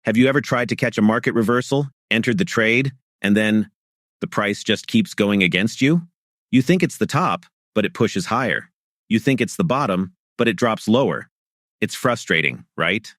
Have you ever tried to catch a market reversal, entered the trade, and then the price just keeps going against you? You think it's the top, but it pushes higher. You think it's the bottom, but it drops lower. It's frustrating, right?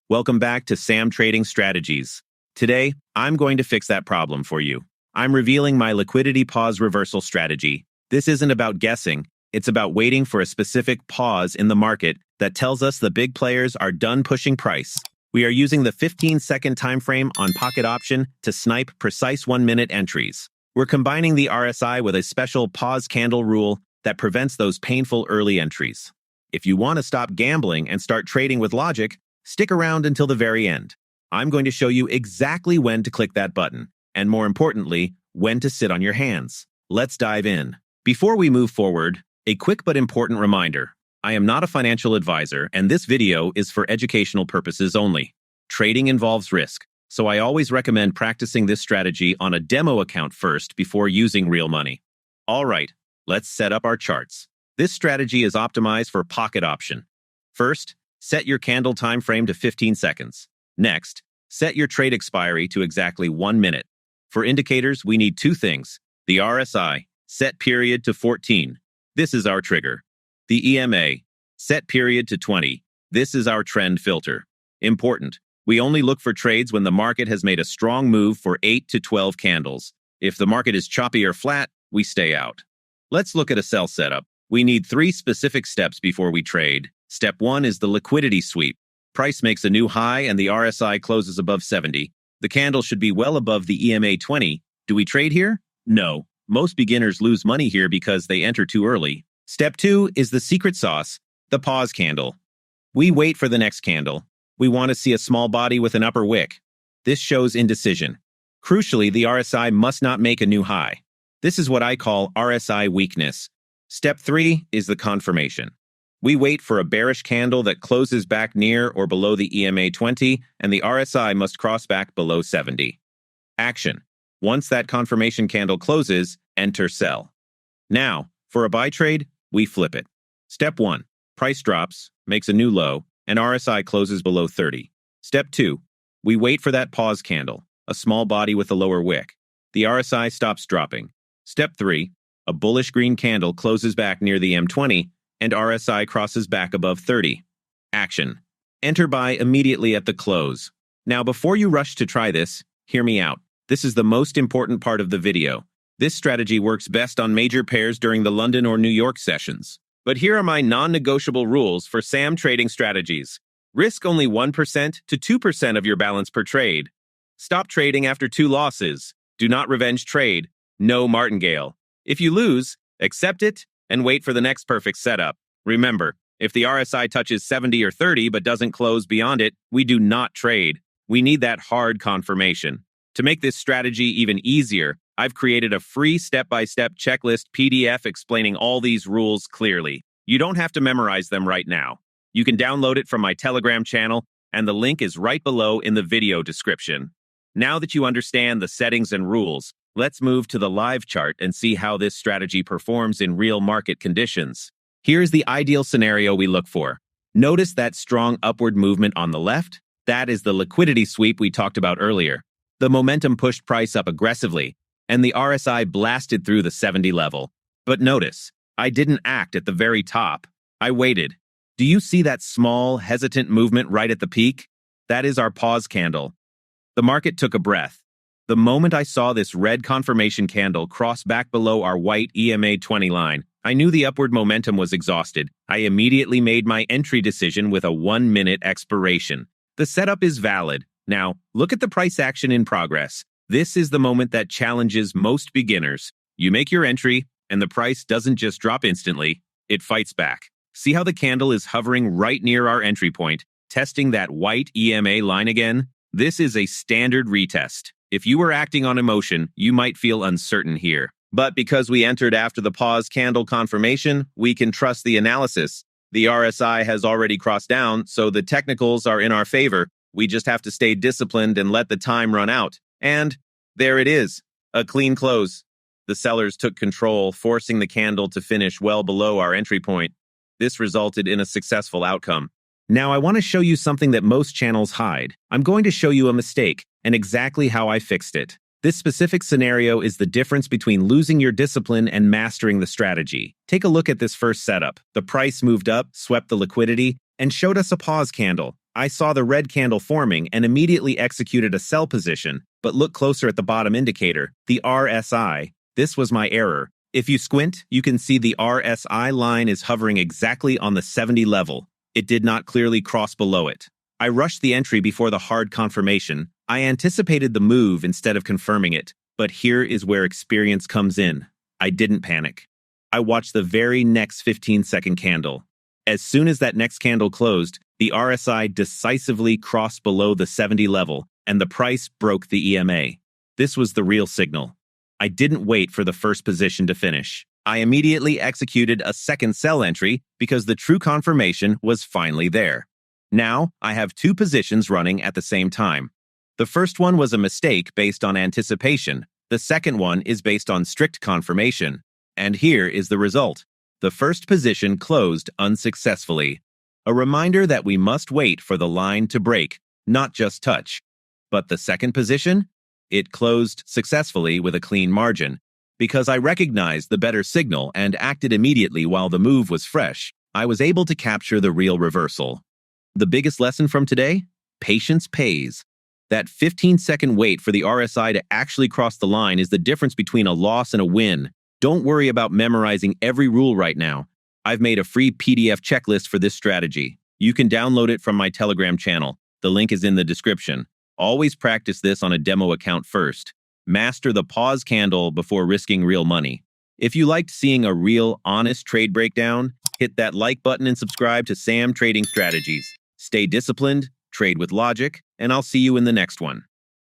Welcome back to Sam Trading Strategies. Today, I'm going to fix that problem for you. I'm revealing my liquidity pause reversal strategy. This isn't about guessing. It's about waiting for a specific pause in the market that tells us the big players are done pushing price. We are using the 15-second time frame on pocket option to snipe precise 1-minute entries. We're combining the RSI with a special pause candle rule that prevents those painful early entries. If you want to stop gambling and start trading with logic, stick around until the very end. I'm going to show you exactly when to click that button, and more importantly, when to sit on your hands. Let's dive in. Before we move forward, a quick but important reminder. I am not a financial advisor, and this video is for educational purposes only. Trading involves risk, so I always recommend practicing this strategy on a demo account first before using real money. All right, let's set up our charts. This strategy is optimized for pocket option. First, set your candle time frame to 15 seconds. Next, set your trade expiry to exactly 1 minute. For indicators, we need two things. The RSI, set period to 14. This is our trigger. The EMA, set period to 20. This is our trend filter. Important. We only look for trades when the market has made a strong move for 8 to 12 candles. If the market is choppy or flat, we stay out. Let's look at a sell setup. We need 3 specific steps before we trade. Step 1 is the liquidity sweep. Price makes a new high and the RSI closes above 70. The candle should be well above the EMA 20. Do we trade here? No. Most beginners lose money here because they enter too early. Step 2 is the secret sauce, the pause candle. We wait for the next candle. We want to see a small body with an upper wick. This shows indecision. Crucially, the RSI must not make a new high. This is what I call RSI weakness. Step 3 is the confirmation. We wait for a bearish candle that closes back near or below the EMA 20, and the RSI must cross back below 70. Action. Once that confirmation candle closes, enter sell. Now, for a buy trade, we flip it. Step 1. Price drops, makes a new low, and RSI closes below 30. Step 2. We wait for that pause candle, a small body with a lower wick. The RSI stops dropping. Step 3. A bullish green candle closes back near the M20, and RSI crosses back above 30. Action. Enter buy immediately at the close. Now, before you rush to try this, hear me out. This is the most important part of the video. This strategy works best on major pairs during the London or New York sessions. But here are my non-negotiable rules for Sam Trading Strategies. Risk only 1% to 2% of your balance per trade. Stop trading after 2 losses. Do not revenge trade. No martingale. If you lose, accept it and wait for the next perfect setup. Remember, if the RSI touches 70 or 30 but doesn't close beyond it, we do not trade. We need that hard confirmation. To make this strategy even easier, I've created a free step-by-step checklist PDF explaining all these rules clearly. You don't have to memorize them right now. You can download it from my Telegram channel, and the link is right below in the video description. Now that you understand the settings and rules, let's move to the live chart and see how this strategy performs in real market conditions. Here's the ideal scenario we look for. Notice that strong upward movement on the left? That is the liquidity sweep we talked about earlier. The momentum pushed price up aggressively, and the RSI blasted through the 70 level. But notice, I didn't act at the very top. I waited. Do you see that small, hesitant movement right at the peak? That is our pause candle. The market took a breath. The moment I saw this red confirmation candle cross back below our white EMA 20 line, I knew the upward momentum was exhausted. I immediately made my entry decision with a 1-minute expiration. The setup is valid. Now, look at the price action in progress. This is the moment that challenges most beginners. You make your entry, and the price doesn't just drop instantly, it fights back. See how the candle is hovering right near our entry point, testing that white EMA line again? This is a standard retest. If you were acting on emotion, you might feel uncertain here. But because we entered after the pause candle confirmation, we can trust the analysis. The RSI has already crossed down, so the technicals are in our favor. We just have to stay disciplined and let the time run out. And there it is, a clean close. The sellers took control, forcing the candle to finish well below our entry point. This resulted in a successful outcome. Now I want to show you something that most channels hide. I'm going to show you a mistake and exactly how I fixed it. This specific scenario is the difference between losing your discipline and mastering the strategy. Take a look at this first setup. The price moved up, swept the liquidity, and showed us a pause candle. I saw the red candle forming and immediately executed a sell position, but look closer at the bottom indicator, the RSI. This was my error. If you squint, you can see the RSI line is hovering exactly on the 70 level. It did not clearly cross below it. I rushed the entry before the hard confirmation. I anticipated the move instead of confirming it, but here is where experience comes in. I didn't panic. I watched the very next 15-second candle. As soon as that next candle closed, the RSI decisively crossed below the 70 level, and the price broke the EMA. This was the real signal. I didn't wait for the first position to finish. I immediately executed a second sell entry because the true confirmation was finally there. Now, I have two positions running at the same time. The first one was a mistake based on anticipation. The second one is based on strict confirmation. And here is the result. The first position closed unsuccessfully. A reminder that we must wait for the line to break, not just touch. But the second position? It closed successfully with a clean margin. Because I recognized the better signal and acted immediately while the move was fresh, I was able to capture the real reversal. The biggest lesson from today? Patience pays. That 15-second wait for the RSI to actually cross the line is the difference between a loss and a win. Don't worry about memorizing every rule right now. I've made a free PDF checklist for this strategy. You can download it from my Telegram channel. The link is in the description. Always practice this on a demo account first. Master the pause candle before risking real money. If you liked seeing a real, honest trade breakdown, hit that like button and subscribe to Sam Trading Strategies. Stay disciplined, trade with logic, and I'll see you in the next one.